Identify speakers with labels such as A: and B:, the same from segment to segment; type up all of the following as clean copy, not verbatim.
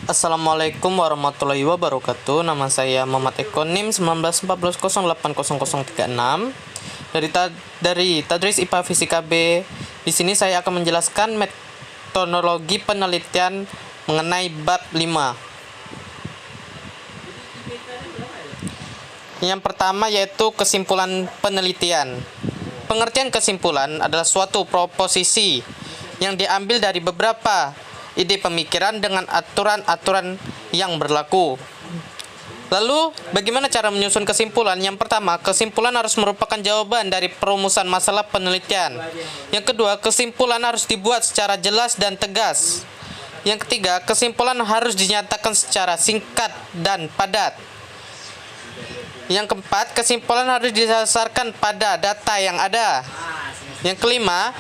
A: Assalamualaikum warahmatullahi wabarakatuh. Nama saya Muhammad Eko NIM 1940080036 dari Tadris IPA Fisika B. Di sini saya akan menjelaskan metodologi penelitian mengenai bab 5. Yang pertama yaitu kesimpulan penelitian. Pengertian kesimpulan adalah suatu proposisi yang diambil dari beberapa ide pemikiran dengan aturan-aturan yang berlaku. Lalu, bagaimana cara menyusun kesimpulan? Yang pertama, kesimpulan harus merupakan jawaban dari perumusan masalah penelitian. Yang kedua, kesimpulan harus dibuat secara jelas dan tegas. Yang ketiga, kesimpulan harus dinyatakan secara singkat dan padat. Yang keempat, kesimpulan harus didasarkan pada data yang ada. Yang kelima,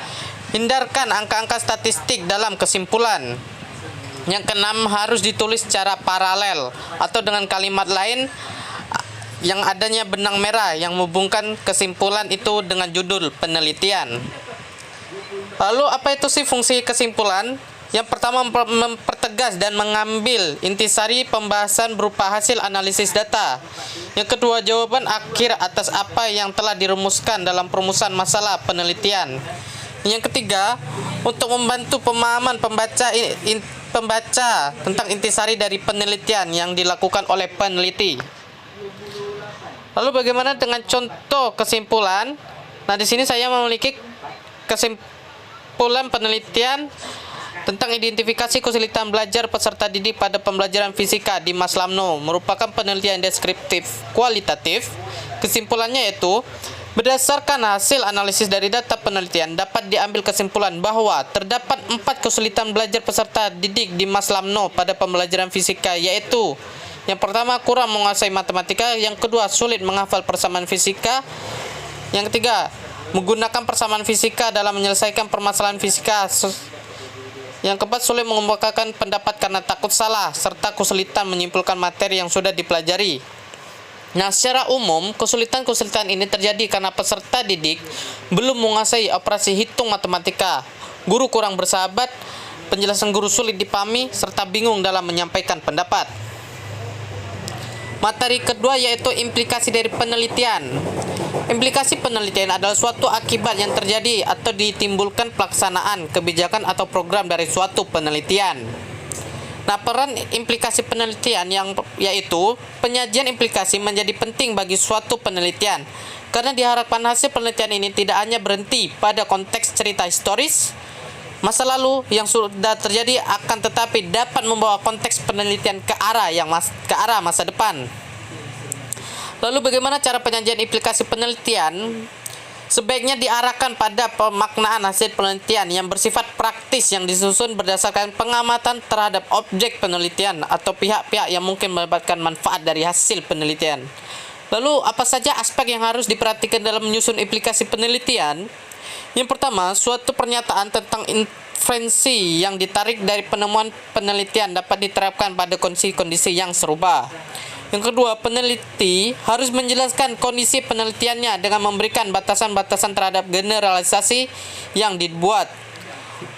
A: hindarkan angka-angka statistik dalam kesimpulan. Yang keenam, harus ditulis secara paralel atau dengan kalimat lain yang adanya benang merah yang menghubungkan kesimpulan itu dengan judul penelitian. Lalu apa itu sih fungsi kesimpulan? Yang pertama, mempertegas dan mengambil intisari pembahasan berupa hasil analisis data. Yang kedua, jawaban akhir atas apa yang telah dirumuskan dalam perumusan masalah penelitian. Yang ketiga, untuk membantu pemahaman pembaca tentang intisari dari penelitian yang dilakukan oleh peneliti. Lalu bagaimana dengan contoh kesimpulan? Nah, di sini saya memiliki kesimpulan penelitian tentang identifikasi kesulitan belajar peserta didik pada pembelajaran fisika di Mas Lamno, merupakan penelitian deskriptif kualitatif. Kesimpulannya yaitu, berdasarkan hasil analisis dari data penelitian, dapat diambil kesimpulan bahwa terdapat 4 kesulitan belajar peserta didik di Mas Lamno pada pembelajaran fisika, yaitu yang pertama, kurang menguasai matematika. Yang kedua, sulit menghafal persamaan fisika. Yang ketiga, menggunakan persamaan fisika dalam menyelesaikan permasalahan fisika. Yang keempat, sulit mengemukakan pendapat karena takut salah, serta kesulitan menyimpulkan materi yang sudah dipelajari. Nah, secara umum, kesulitan-kesulitan ini terjadi karena peserta didik belum menguasai operasi hitung matematika, guru kurang bersahabat, penjelasan guru sulit dipahami, serta bingung dalam menyampaikan pendapat. Materi kedua yaitu implikasi dari penelitian. Implikasi penelitian adalah suatu akibat yang terjadi atau ditimbulkan pelaksanaan kebijakan atau program dari suatu penelitian. Nah, peran implikasi penelitian yaitu penyajian implikasi menjadi penting bagi suatu penelitian, karena diharapkan hasil penelitian ini tidak hanya berhenti pada konteks cerita historis masa lalu yang sudah terjadi, akan tetapi dapat membawa konteks penelitian ke arah masa depan. Lalu bagaimana cara penyajian implikasi penelitian? Sebaiknya diarahkan pada pemaknaan hasil penelitian yang bersifat praktis yang disusun berdasarkan pengamatan terhadap objek penelitian atau pihak-pihak yang mungkin mendapatkan manfaat dari hasil penelitian. Lalu apa saja aspek yang harus diperhatikan dalam menyusun implikasi penelitian? Yang pertama, suatu pernyataan tentang inferensi yang ditarik dari penemuan penelitian dapat diterapkan pada kondisi-kondisi yang serupa. Yang kedua, peneliti harus menjelaskan kondisi penelitiannya dengan memberikan batasan-batasan terhadap generalisasi yang dibuat.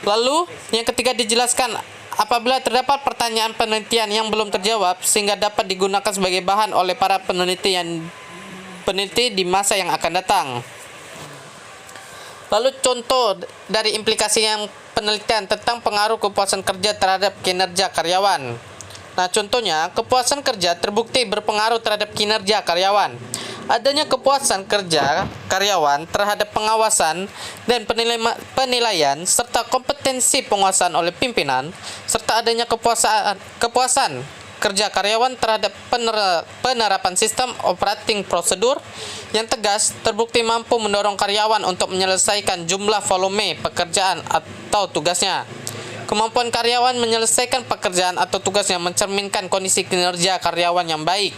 A: Lalu, yang ketiga, dijelaskan apabila terdapat pertanyaan penelitian yang belum terjawab sehingga dapat digunakan sebagai bahan oleh para peneliti di masa yang akan datang. Lalu contoh dari implikasi yang penelitian tentang pengaruh kepuasan kerja terhadap kinerja karyawan. Nah, contohnya, kepuasan kerja terbukti berpengaruh terhadap kinerja karyawan. Adanya kepuasan kerja karyawan terhadap pengawasan dan penilaian serta kompetensi penguasaan oleh pimpinan, serta adanya kepuasan kerja karyawan terhadap penerapan sistem operating prosedur yang tegas terbukti mampu mendorong karyawan untuk menyelesaikan jumlah volume pekerjaan atau tugasnya. Kemampuan karyawan menyelesaikan pekerjaan atau tugasnya mencerminkan kondisi kinerja karyawan yang baik.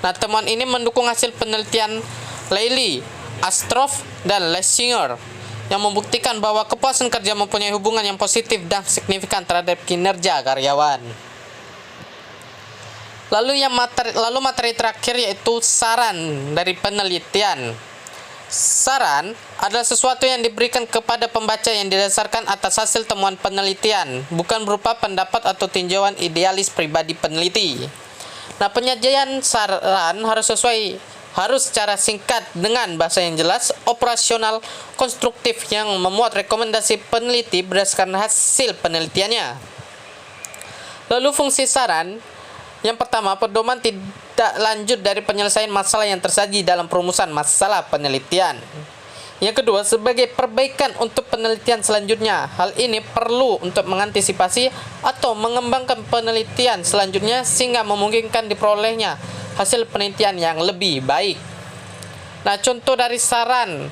A: Nah, temuan ini mendukung hasil penelitian Leily, Astroff, dan Lessinger yang membuktikan bahwa kepuasan kerja mempunyai hubungan yang positif dan signifikan terhadap kinerja karyawan. Lalu materi terakhir yaitu saran dari penelitian. Saran adalah sesuatu yang diberikan kepada pembaca yang didasarkan atas hasil temuan penelitian, bukan berupa pendapat atau tinjauan idealis pribadi peneliti. Nah, penyajian saran harus secara singkat dengan bahasa yang jelas, operasional, konstruktif yang memuat rekomendasi peneliti berdasarkan hasil penelitiannya. Lalu fungsi saran, yang pertama, pedoman tidak lanjut dari penyelesaian masalah yang tersaji dalam perumusan masalah penelitian. Yang kedua, sebagai perbaikan untuk penelitian selanjutnya. Hal ini perlu untuk mengantisipasi atau mengembangkan penelitian selanjutnya sehingga memungkinkan diperolehnya hasil penelitian yang lebih baik. Nah, contoh dari saran,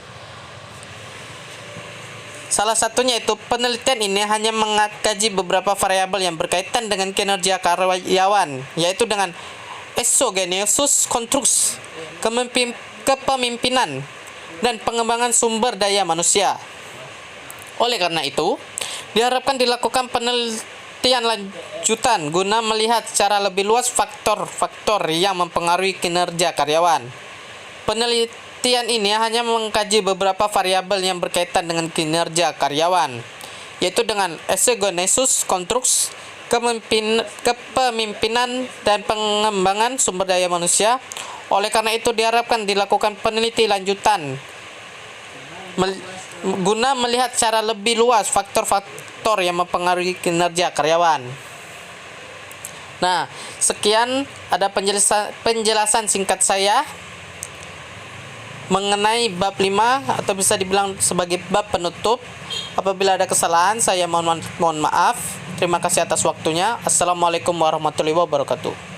A: salah satunya itu penelitian ini hanya mengkaji beberapa variabel yang berkaitan dengan kinerja karyawan, yaitu dengan exogenesis controls, kepemimpinan, dan pengembangan sumber daya manusia. Oleh karena itu, diharapkan dilakukan penelitian lanjutan guna melihat secara lebih luas faktor-faktor yang mempengaruhi kinerja karyawan. Penelitian ini hanya mengkaji beberapa variabel yang berkaitan dengan kinerja karyawan, yaitu dengan exogenesis controls, kepemimpinan, dan pengembangan sumber daya manusia. Oleh karena itu, diharapkan dilakukan penelitian lanjutan guna melihat secara lebih luas faktor-faktor yang mempengaruhi kinerja karyawan. Nah, sekian ada penjelasan singkat saya mengenai bab 5 atau bisa dibilang sebagai bab penutup. Apabila ada kesalahan, saya mohon maaf. Terima kasih atas waktunya. Assalamualaikum warahmatullahi wabarakatuh.